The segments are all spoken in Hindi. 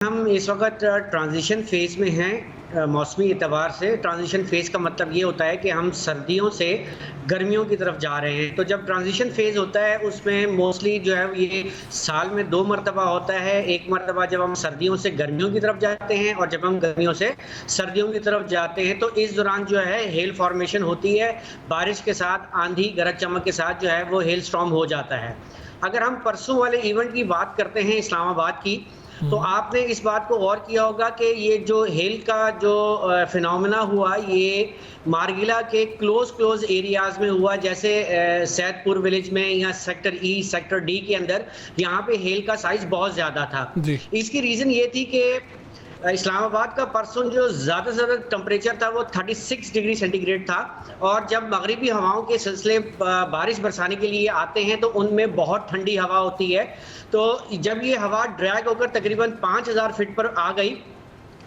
हम इस वक्त ट्रांजिशन फेज़ में हैं। मौसमी एतबार से ट्रांजिशन फेज़ का मतलब ये होता है कि हम सर्दियों से गर्मियों की तरफ जा रहे हैं। तो जब ट्रांजिशन फेज़ होता है उसमें मोस्टली जो है ये साल में 2 मरतबा होता है। एक मरतबा जब हम सर्दियों से गर्मियों की तरफ जाते हैं और जब हम गर्मियों से सर्दियों की तरफ जाते हैं, तो इस दौरान जो है हेल फॉर्मेशन होती है। बारिश के साथ आंधी, गरज चमक के साथ जो है वो हेल स्टॉर्म हो जाता है। अगर हम परसों वाले इवेंट की बात करते हैं इस्लामाबाद की, तो आपने इस बात को गौर किया होगा कि ये जो हेल का जो फिनोमेना हुआ, ये मारगिला के क्लोज एरियाज़ में हुआ, जैसे सैदपुर विलेज में या सेक्टर ई, सेक्टर डी के अंदर, यहाँ पे हेल का साइज़ बहुत ज़्यादा था। जी। इसकी रीज़न ये थी कि इस्लामाबाद का परसों जो ज़्यादा से ज़्यादा टेम्परेचर था वो 36 डिग्री सेंटीग्रेड था, और जब मगरिबी हवाओं के सिलसिले बारिश बरसाने के लिए आते हैं तो उनमें बहुत ठंडी हवा होती है। तो जब ये हवा ड्रैग होकर तकरीबन 5000 फीट पर आ गई,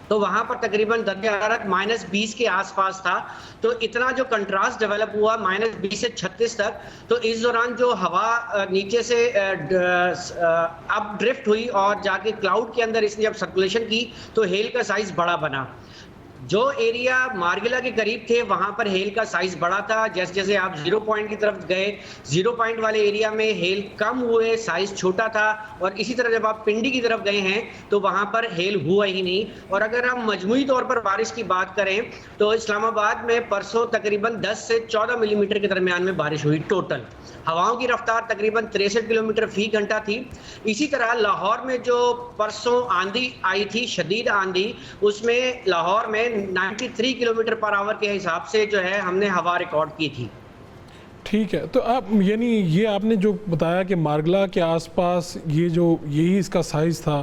तो वहाँ पर तकरीबन दर्जे हरारत -20 के आसपास था। तो इतना जो कंट्रास्ट डेवलप हुआ -20 से 36 तक, तो इस दौरान जो हवा नीचे से अप ड्रिफ्ट हुई और जाके क्लाउड के अंदर इसने जब सर्कुलेशन की तो हेल का साइज बड़ा बना। जो एरिया मारगिला के करीब थे वहां पर हेल का साइज बड़ा था। जैसे जैसे आप 0 पॉइंट की तरफ गए, 0 पॉइंट वाले एरिया में हेल कम हुए, साइज छोटा था। और इसी तरह जब आप पिंडी की तरफ गए हैं तो वहां पर हेल हुआ ही नहीं। और अगर हम मजमूई तौर पर बारिश की बात करें तो इस्लामाबाद में परसों तकरीबन 10 से 14 मिलीमीटर के दरमियान में बारिश हुई टोटल। हवाओं की रफ्तार तकरीबन 63 किलोमीटर फी घंटा थी। इसी तरह लाहौर में जो परसों आंधी आई थी, शदीद आंधी, उसमें लाहौर में 93 किलोमीटर पर आवर के हिसाब से जो है हमने हवा रिकॉर्ड की थी। ठीक है, तो आप यानी ये आपने जो बताया कि मारगिला के आसपास ये जो यही इसका साइज़ था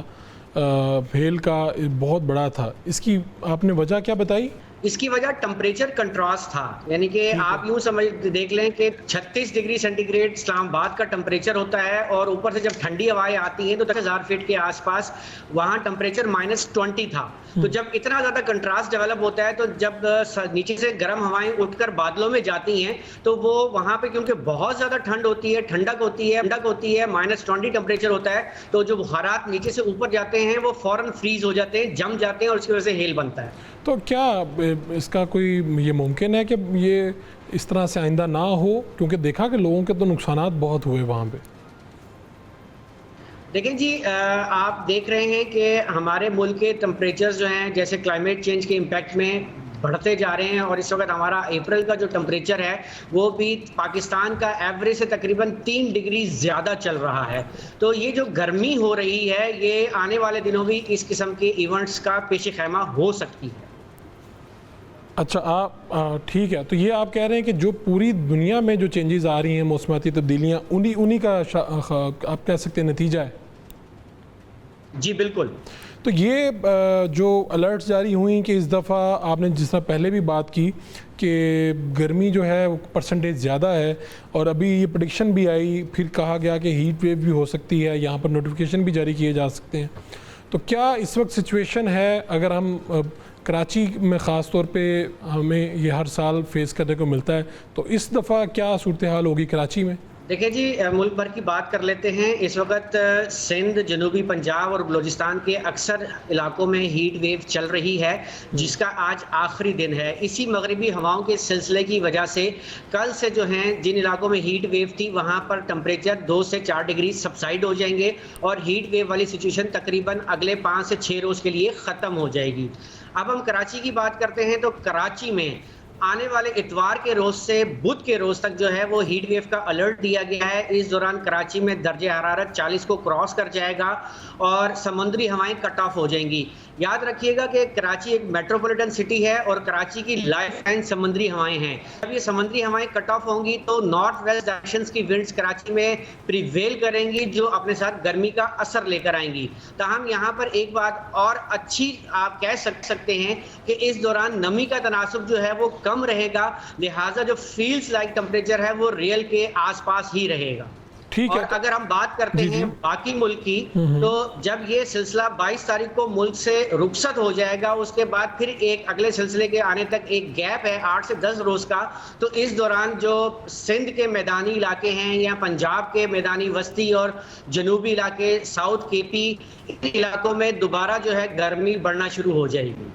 हेल का बहुत बड़ा था, इसकी आपने वजह क्या बताई? इसकी वजह टेम्परेचर कंट्रास्ट था। यानी कि आप यूं समझ देख लें कि 36 डिग्री सेंटीग्रेड इस्लामाबाद का टेम्परेचर होता है, और ऊपर से जब ठंडी हवाएं आती हैं तो 10,000 फीट के आसपास वहां टेम्परेचर -20 था। तो जब इतना ज़्यादा कंट्रास्ट डेवलप होता है, तो जब नीचे से गर्म हवाएं उठकर बादलों में जाती हैं तो वो वहां पे क्योंकि बहुत ज़्यादा ठंड होती है, ठंडक होती है, -20 टेम्परेचर होता है, तो जो बुखारात नीचे से ऊपर जाते हैं वो फौरन फ्रीज हो जाते हैं, जम जाते हैं, और उसकी वजह से हेल बनता है। तो क्या इसका कोई ये मुमकिन है कि ये इस तरह से आइंदा ना हो, क्योंकि देखा कि लोगों के तो नुकसानात बहुत हुए वहाँ पे? देखिए जी, आप देख रहे हैं कि हमारे मुल्क के टेम्परेचर जो हैं जैसे क्लाइमेट चेंज के इम्पैक्ट में बढ़ते जा रहे हैं, और इस वक्त हमारा अप्रैल का जो टेम्परेचर है वो भी पाकिस्तान का एवरेज से तकरीबन 3 डिग्री ज़्यादा चल रहा है। तो ये जो गर्मी हो रही है ये आने वाले दिनों में इस किस्म के इवेंट्स का पेश खैमा हो सकती है। अच्छा, आप ठीक है, तो ये आप कह रहे हैं कि जो पूरी दुनिया में जो चेंजेस आ रही हैं, मौसमाती तब्दीलियाँ, उन्हीं का आप कह सकते हैं नतीजा है? जी बिल्कुल। तो ये जो अलर्ट्स जारी हुई कि इस दफ़ा आपने जिस तरह पहले भी बात की कि गर्मी जो है वो परसेंटेज ज़्यादा है, और अभी ये प्रेडिक्शन भी आई, फिर कहा गया कि हीट वेव भी हो सकती है, यहाँ पर नोटिफिकेशन भी जारी किए जा सकते हैं। तो क्या इस वक्त सिचुएशन है, अगर हम कराची में ख़ास तौर पे हमें ये हर साल फेस करने को मिलता है, तो इस दफ़ा क्या सूरत हाल होगी कराची में? देखिए जी, मुल्क भर की बात कर लेते हैं। इस वक्त सिंध, जनूबी पंजाब और बलूचिस्तान के अक्सर इलाकों में हीट वेव चल रही है, जिसका आज आखिरी दिन है। इसी मगरिबी हवाओं के सिलसिले की वजह से कल से जो हैं जिन इलाकों में हीट वेव थी वहाँ पर टेम्परेचर 2 से 4 डिग्री सबसाइड हो जाएंगे, और हीट वेव वाली सिचुएशन तकरीबन अगले 5 से 6 रोज़ के लिए ख़त्म हो जाएगी। अब हम कराची की बात करते हैं, तो कराची में आने वाले इतवार के रोज से बुध के रोज तक जो है वो हीट वेव का अलर्ट दिया गया है। इस दौरान कराची में दर्जे हरारत 40 को क्रॉस कर जाएगा और समुद्री हवाएं कट ऑफ हो जाएंगी। याद रखिएगा कि कराची एक मेट्रोपॉलिटन सिटी है और कराची की लाइफ लाइन समुद्री हवाएं हैं। जब ये समुद्री हवाएं कट ऑफ होंगी तो नॉर्थ वेस्ट डायरेक्शंस की विंड्स कराची में प्रिवेल करेंगी, जो अपने साथ गर्मी का असर लेकर आएंगी। ताहम यहाँ पर एक बात और अच्छी आप कह सकते हैं कि इस दौरान नमी का तनासुब जो है वो कम रहेगा, लिहाजा जो फील्स लाइक टेम्परेचर है वो रियल के आसपास ही रहेगा। ठीक है। और अगर हम बात करते हैं बाकी मुल्क की, तो जब ये सिलसिला 22 तारीख को मुल्क से रुखसत हो जाएगा, उसके बाद फिर एक अगले सिलसिले के आने तक एक गैप है 8 से 10 रोज का। तो इस दौरान जो सिंध के मैदानी इलाके हैं या पंजाब के मैदानी वस्ती और जनूबी इलाके, साउथ केपी इलाकों में दोबारा जो है गर्मी बढ़ना शुरू हो जाएगी।